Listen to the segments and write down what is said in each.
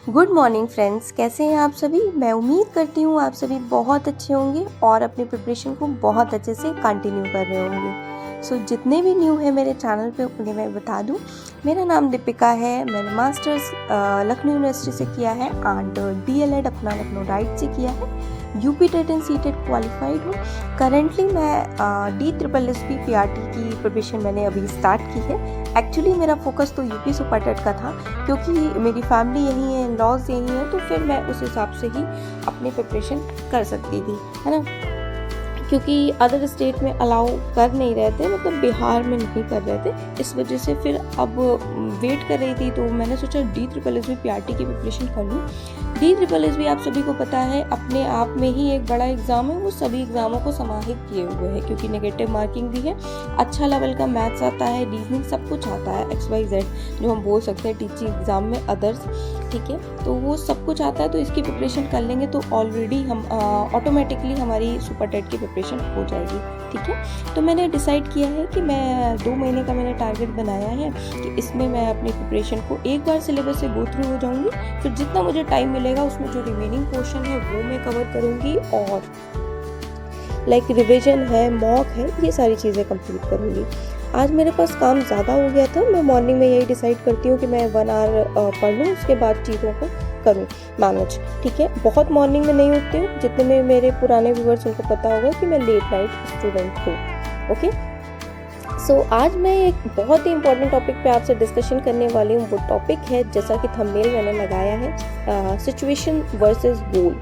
Good morning friends, कैसे हैं आप सभी। मैं उम्मीद करती हूँ आप सभी बहुत अच्छे होंगे और अपनी प्रिपरेशन को बहुत अच्छे से कंटिन्यू कर रहे होंगे। सो जितने भी न्यू है मेरे चैनल पे उन्हें मैं बता दूँ, मेरा नाम दीपिका है। मैंने मास्टर्स लखनऊ यूनिवर्सिटी से किया है एंड DLED अपना लखनऊ राइट से किया है। UP TET and CTET qualified हूँ। करेंटली मैं DSSB PRT की प्रिपरेशन मैंने अभी स्टार्ट की है। एक्चुअली मेरा फोकस तो यूपी सुपर टेट का था, क्योंकि मेरी फैमिली यहीं है, लॉज यहीं है, तो फिर मैं उस हिसाब से ही अपनी प्रिपरेशन कर सकती थी, है ना। क्योंकि अदर स्टेट में अलाउ कर नहीं रहे थे, मतलब बिहार में नहीं कर रहे थे, इस वजह से फिर अब वेट कर रही थी। तो मैंने सोचा DSSB PRT की प्रिपरेशन कर लूँ। DSSB आप सभी को पता है अपने आप में ही एक बड़ा एग्ज़ाम है, वो सभी एग्ज़ामों को समाहित किए हुए है, क्योंकि नेगेटिव मार्किंग भी है, अच्छा लेवल का मैथ्स आता है, रीजनिंग सब कुछ आता है, XYZ जो हम बोल सकते हैं टीचिंग एग्ज़ाम में अदर्स, ठीक है। तो वो सब कुछ आता है, तो इसकी प्रिपरेशन कर लेंगे तो ऑलरेडी हम ऑटोमेटिकली हमारी सुपर टेट की प्रिपरेशन हो जाएगी, ठीक है। तो मैंने डिसाइड किया है कि मैं 2 महीने का मैंने टारगेट बनाया है कि इसमें मैं अपनी प्रिपरेशन को एक बार सिलेबस से गो थ्रू हो जाऊंगी, फिर जितना मुझे टाइम मिलेगा उसमें जो रिमेनिंग पोर्शन है वो मैं कवर करूंगी, और रिविजन है, मॉक है, ये सारी चीज़ें कंप्लीट करूंगी। आज मेरे पास काम ज़्यादा हो गया था, मैं मॉर्निंग में यही डिसाइड करती हूँ कि मैं 1 आवर पढ़ लूँ, उसके बाद चीज़ों को करूँ मैनेज, ठीक है। बहुत मॉर्निंग में नहीं उठती हूँ, जितने में मेरे पुराने व्यूअर्स उनको पता होगा कि मैं लेट नाइट स्टूडेंट हूँ, ओके। सो आज मैं एक बहुत ही इंपॉर्टेंट टॉपिक पे आपसे डिस्कशन करने वाली हूँ। वो टॉपिक है, जैसा कि थंबनेल मैंने लगाया है, situation versus goal.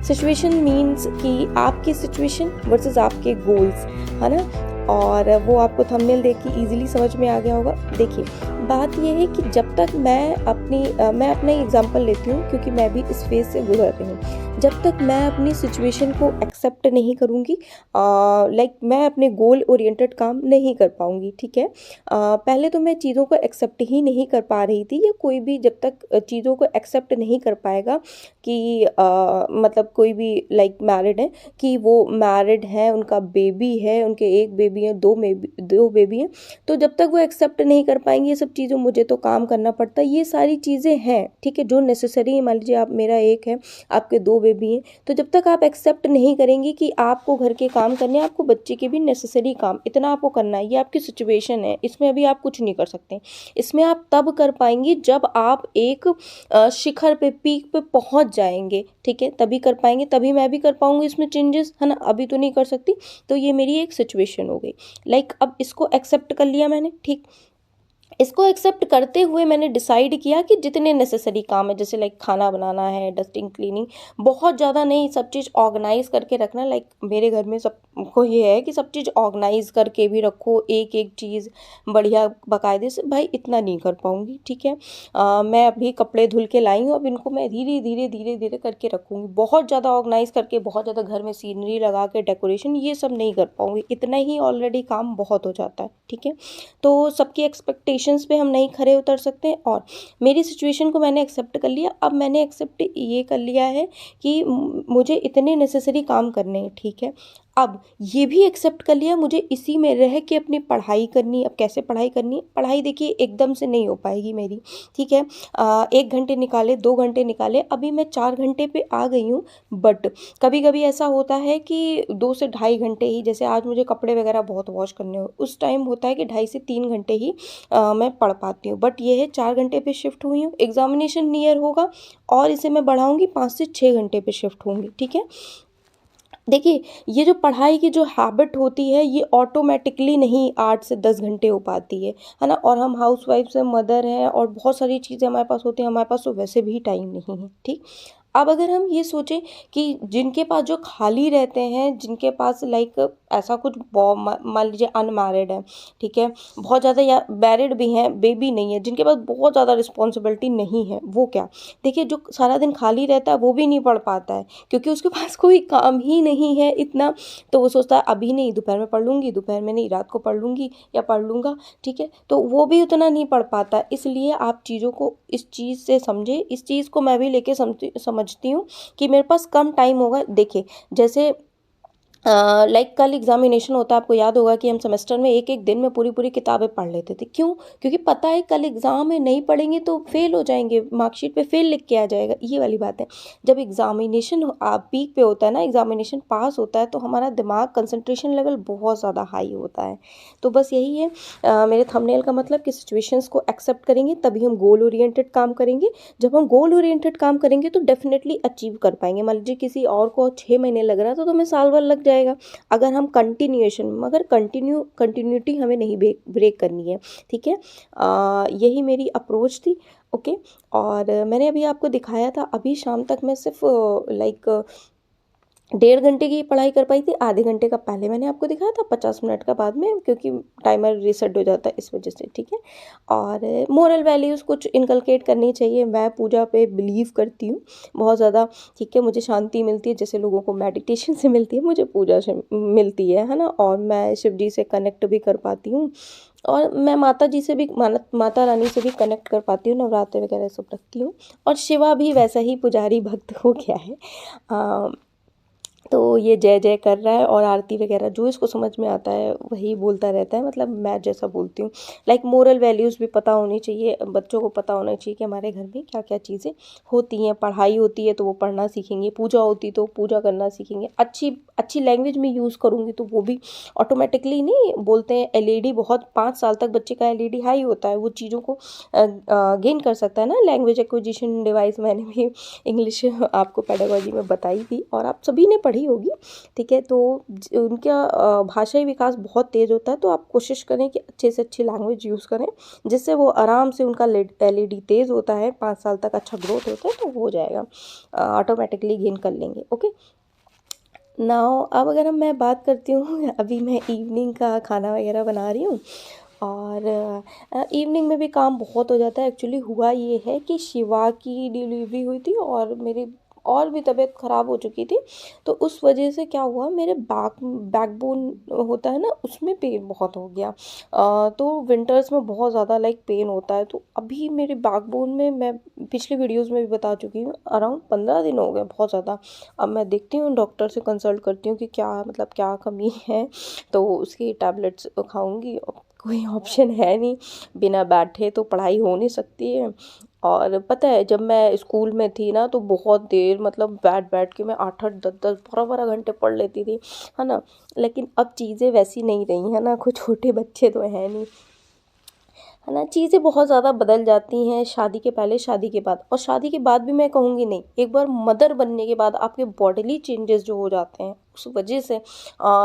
Situation means कि आपकी सिचुएशन वर्सेस आपके गोल्स, है ना। और वो आपको थंबनेल देख के ईजिली समझ में आ गया होगा। देखिए, बात ये है कि जब तक मैं अपना एग्जांपल लेती हूँ, क्योंकि मैं भी इस फेज से गुजर रही हूँ। जब तक मैं अपनी सिचुएशन को एक्सेप्ट नहीं करूँगी, मैं अपने गोल ओरिएंटेड काम नहीं कर पाऊँगी, ठीक है। पहले तो मैं चीज़ों को एक्सेप्ट ही नहीं कर पा रही थी, या कोई भी जब तक चीज़ों को एक्सेप्ट नहीं कर पाएगा कि मतलब कोई भी मैरिड है, कि वो मैरिड है, उनका बेबी है, उनके एक बेबी है, दो बेबी हैं, तो जब तक वो एक्सेप्ट नहीं कर पाएंगे ये सब चीज़ों, मुझे तो काम करना पड़ता है। ये सारी चीज़ें हैं, ठीक है, जो नेसेसरी है। मान लीजिए आप, मेरा एक है, आपके 2 बेबी हैं, तो जब तक आप एक्सेप्ट नहीं करेंगे कि आपको घर के काम करने, आपको बच्चे के भी नेसेसरी काम इतना आपको करना है, ये आपकी सिचुएशन है, इसमें अभी आप कुछ नहीं कर सकते। इसमें आप तब कर पाएंगे जब आप एक शिखर पे, पीक पे पहुंच जाएंगे, ठीक है, तभी कर पाएंगे, तभी मैं भी कर पाऊंगी इसमें चेंजेस, है ना। अभी तो नहीं कर सकती। तो ये मेरी एक सिचुएशन हो गई। अब इसको एक्सेप्ट कर लिया मैंने, ठीक। इसको एक्सेप्ट करते हुए मैंने डिसाइड किया कि जितने नेसेसरी काम है, जैसे खाना बनाना है, डस्टिंग, क्लीनिंग, बहुत ज़्यादा नहीं, सब चीज़ ऑर्गेनाइज करके रखना। मेरे घर में सबको ये है कि सब चीज़ ऑर्गेनाइज करके भी रखो, एक एक चीज़ बढ़िया बाकायदे से। भाई इतना नहीं कर पाऊँगी, ठीक है। मैं अभी कपड़े धुल के लाई हूँ, अब इनको मैं धीरे धीरे धीरे धीरे करके रखूँगी। बहुत ज़्यादा ऑर्गेनाइज करके, बहुत ज़्यादा घर में सीनरी लगा के, डेकोरेशन, ये सब नहीं कर पाऊँगी। इतना ही ऑलरेडी काम बहुत हो जाता है, ठीक है। तो सबकी एक्सपेक्टेशंस पे हम नहीं खरे उतर सकते, और मेरी सिचुएशन को मैंने एक्सेप्ट कर लिया। अब मैंने एक्सेप्ट ये कर लिया है कि मुझे इतने नेसेसरी काम करने हैं, ठीक है। अब ये भी एक्सेप्ट कर लिया मुझे इसी में रह के अपनी पढ़ाई करनी। अब कैसे पढ़ाई करनी है? पढ़ाई देखिए एकदम से नहीं हो पाएगी मेरी, ठीक है। 1 घंटे निकाले, 2 घंटे निकाले, अभी मैं 4 घंटे पे आ गई हूँ। बट कभी कभी ऐसा होता है कि 2 से ढाई घंटे ही, जैसे आज मुझे कपड़े वगैरह बहुत वॉश करने हो, उस टाइम होता है कि 2.5 से 3 घंटे ही मैं पढ़ पाती हूँ। बट ये है 4 घंटे पे शिफ्ट हुई हूँ, एग्जामिनेशन नियर होगा और इसे मैं बढ़ाऊँगी, 5 से 6 घंटे पे शिफ्ट होंगी, ठीक है। देखिए, ये जो पढ़ाई की जो हैबिट होती है, ये ऑटोमेटिकली नहीं 8 से 10 घंटे हो पाती है ना। और हम हाउसवाइफ्स हैं, मदर हैं, और बहुत सारी चीज़ें हमारे पास होती हैं, हमारे पास तो वैसे भी टाइम नहीं है, ठीक। अब अगर हम ये सोचें कि जिनके पास जो खाली रहते हैं, जिनके पास ऐसा कुछ मान लीजिए अनमैरिड है, ठीक है, बहुत ज़्यादा, या मैरिड भी हैं, बेबी नहीं है, जिनके पास बहुत ज़्यादा रिस्पॉन्सिबिलिटी नहीं है, वो क्या, देखिए, जो सारा दिन खाली रहता है वो भी नहीं पढ़ पाता है, क्योंकि उसके पास कोई काम ही नहीं है इतना। तो वो सोचता है अभी नहीं, दोपहर में पढ़ लूँगी, दोपहर में नहीं, रात को पढ़ लूँगी या पढ़ लूँगा, ठीक है। तो वो भी उतना नहीं पढ़ पाता। इसलिए आप चीज़ों को इस चीज़ से समझे, इस चीज़ को मैं भी लेके समझती हूँ कि मेरे पास कम टाइम होगा। देखिए, जैसे लाइक कल एग्जामिनेशन होता है, आपको याद होगा कि हम सेमेस्टर में एक एक दिन में पूरी पूरी किताबें पढ़ लेते थे। क्यों? क्योंकि पता है कल एग्जाम है, नहीं पढ़ेंगे तो फेल हो जाएंगे, मार्कशीट पे फेल लिख के आ जाएगा, ये वाली बात है। जब एग्जामिनेशन पीक पे होता है ना, एग्जामिनेशन पास होता है, तो हमारा दिमाग कंसंट्रेशन लेवल बहुत ज़्यादा हाई होता है। तो बस यही है मेरे थंबनेल का मतलब कि सिचुएशंस को एक्सेप्ट करेंगे तभी हम गोल ओरिएंटेड काम करेंगे। जब हम गोल ओरिएंटेड काम करेंगे तो डेफिनेटली अचीव कर पाएंगे। मान लीजिए किसी और को 6 महीने लग रहा था तो हमें साल भर लग जाएगा, अगर हम कंटिन्यूएशन, मगर कंटिन्यूटी हमें नहीं ब्रेक करनी है। ठीक है, यही मेरी अप्रोच थी। ओके, और मैंने अभी आपको दिखाया था, अभी शाम तक मैं सिर्फ लाइक 1.5 घंटे की पढ़ाई कर पाई थी। आधे घंटे का पहले मैंने आपको दिखाया था, 50 मिनट का बाद में, क्योंकि टाइमर रीसेट हो जाता है इस वजह से। ठीक है, और मोरल वैल्यूज़ कुछ इनकलकेट करनी चाहिए। मैं पूजा पे बिलीव करती हूँ बहुत ज़्यादा। ठीक है, मुझे शांति मिलती है, जैसे लोगों को मेडिटेशन से मिलती है, मुझे पूजा से मिलती है ना। और मैं शिव जी से कनेक्ट भी कर पाती हूँ, और मैं माता जी से भी, माता रानी से भी कनेक्ट कर पाती हूँ, नवरात्रि वगैरह सब रखती हूँ। और शिवा भी वैसा ही पुजारी भक्त हो गया है। तो ये जय जय कर रहा है, और आरती वगैरह जो इसको समझ में आता है वही बोलता रहता है, मतलब मैं जैसा बोलती हूँ। लाइक मोरल वैल्यूज़ भी पता होनी चाहिए, बच्चों को पता होना चाहिए कि हमारे घर में क्या क्या चीज़ें होती हैं। पढ़ाई होती है तो वो पढ़ना सीखेंगे, पूजा होती है तो पूजा करना सीखेंगे। अच्छी अच्छी लैंग्वेज में यूज़ करूँगी तो वो भी ऑटोमेटिकली, नहीं बोलते हैं एलईडी बहुत 5 साल तक बच्चे का एलईडी हाई होता है, वो चीज़ों को गेन कर सकता है ना। लैंग्वेज एक्विजिशन डिवाइस मैंने भी इंग्लिश आपको पेडागोजी में बताई थी, और आप सभी ने पढ़ी होगी। ठीक है, तो उनका भाषाई विकास बहुत तेज़ होता है, तो आप कोशिश करें कि अच्छे से अच्छी लैंग्वेज यूज़ करें, जिससे वो आराम से, उनका एलईडी तेज़ होता है, 5 साल तक अच्छा ग्रोथ होता है, तो हो जाएगा, ऑटोमेटिकली गेन कर लेंगे। ओके, नाउ अब अगर मैं बात करती हूँ, अभी मैं इवनिंग का खाना वगैरह बना रही हूँ, और इवनिंग में भी काम बहुत हो जाता है। एक्चुअली हुआ ये है कि शिवा की डिलीवरी हुई थी, और मेरी और भी तबीयत ख़राब हो चुकी थी, तो उस वजह से क्या हुआ, मेरे बैकबोन होता है ना, उसमें पेन बहुत हो गया। तो विंटर्स में बहुत ज़्यादा लाइक पेन होता है, तो अभी मेरे बैकबोन में, मैं पिछली वीडियोज़ में भी बता चुकी हूँ, अराउंड 15 दिन हो गए बहुत ज़्यादा। अब मैं देखती हूँ, डॉक्टर से कंसल्ट करती हूँ कि क्या मतलब क्या कमी है, तो उसकी टैबलेट्स खाऊंगी। कोई ऑप्शन है नहीं, बिना बैठे तो पढ़ाई हो नहीं सकती है। और पता है, जब मैं स्कूल में थी ना, तो बहुत देर, मतलब बैठ बैठ के मैं 8-8 10-10 12-12 घंटे पढ़ लेती थी, है ना। लेकिन अब चीज़ें वैसी नहीं रही है ना, कोई छोटे बच्चे तो हैं नहीं, है ना। चीज़ें बहुत ज़्यादा बदल जाती हैं, शादी के पहले, शादी के बाद, और शादी के बाद भी मैं कहूँगी नहीं, एक बार मदर बनने के बाद आपके बॉडीली चेंजेस जो हो जाते हैं, उस वजह से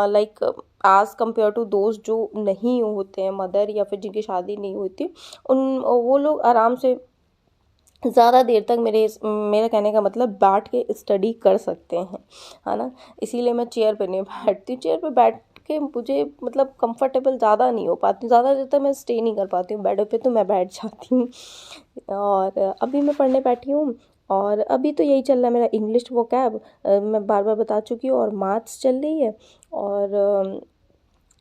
लाइक एज़ कम्पेयर टू दोस्त जो नहीं होते हैं मदर, या फिर जिनकी शादी नहीं होती, उन वो लोग आराम से ज़्यादा देर तक, मेरा कहने का मतलब, बैठ के स्टडी कर सकते हैं, है ना। इसीलिए मैं चेयर पे नहीं बैठती। चेयर पे बैठ के मुझे मतलब कंफर्टेबल ज़्यादा नहीं हो पाती, ज़्यादा देर तक मैं स्टे नहीं कर पाती हूँ बेड पे, तो मैं बैठ जाती हूँ। और अभी मैं पढ़ने बैठी हूँ, और अभी तो यही चल रहा है मेरा इंग्लिश वोकैब, मैं बार बार बता चुकी हूँ, और मैथ्स चल रही है, और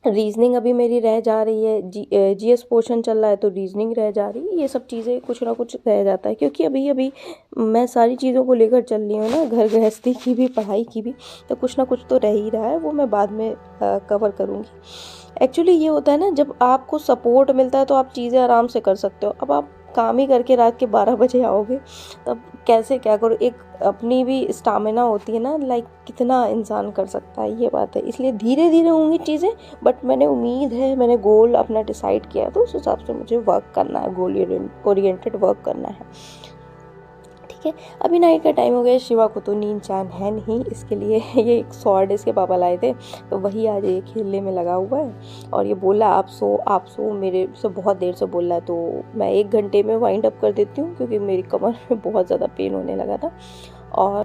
रीजनिंग अभी मेरी रह जा रही है। जीएस पोर्शन चल रहा है, तो रीजनिंग रह जा रही है। ये सब चीज़ें कुछ ना कुछ रह जाता है, क्योंकि अभी अभी मैं सारी चीज़ों को लेकर चल रही हूँ ना, घर गृहस्थी की भी, पढ़ाई की भी, तो कुछ ना कुछ तो रह ही रहा है, वो मैं बाद में कवर करूँगी। एक्चुअली ये होता है ना, जब आपको सपोर्ट मिलता है तो आप चीज़ें आराम से कर सकते हो। अब आप काम ही करके रात के 12 बजे आओगे, तब कैसे क्या करो। एक अपनी भी स्टामिना होती है ना, लाइक कितना इंसान कर सकता है, ये बात है। इसलिए धीरे धीरे होंगी चीज़ें, बट मैंने उम्मीद है, मैंने गोल अपना डिसाइड किया है, तो उस हिसाब से मुझे वर्क करना है, गोल ओरिएंटेड वर्क करना है। ठीक है, अभी नाइट का टाइम हो गया, शिवा को तो नींद चैन है नहीं, इसके लिए ये एक स्वॉर्ड इसके पापा लाए थे, तो वही आज ये खेलने में लगा हुआ है, और ये बोला आप सो आप सो, मेरे से बहुत देर से बोल रहा है, तो मैं 1 घंटे में वाइंड अप कर देती हूँ, क्योंकि मेरी कमर में बहुत ज़्यादा पेन होने लगा था। और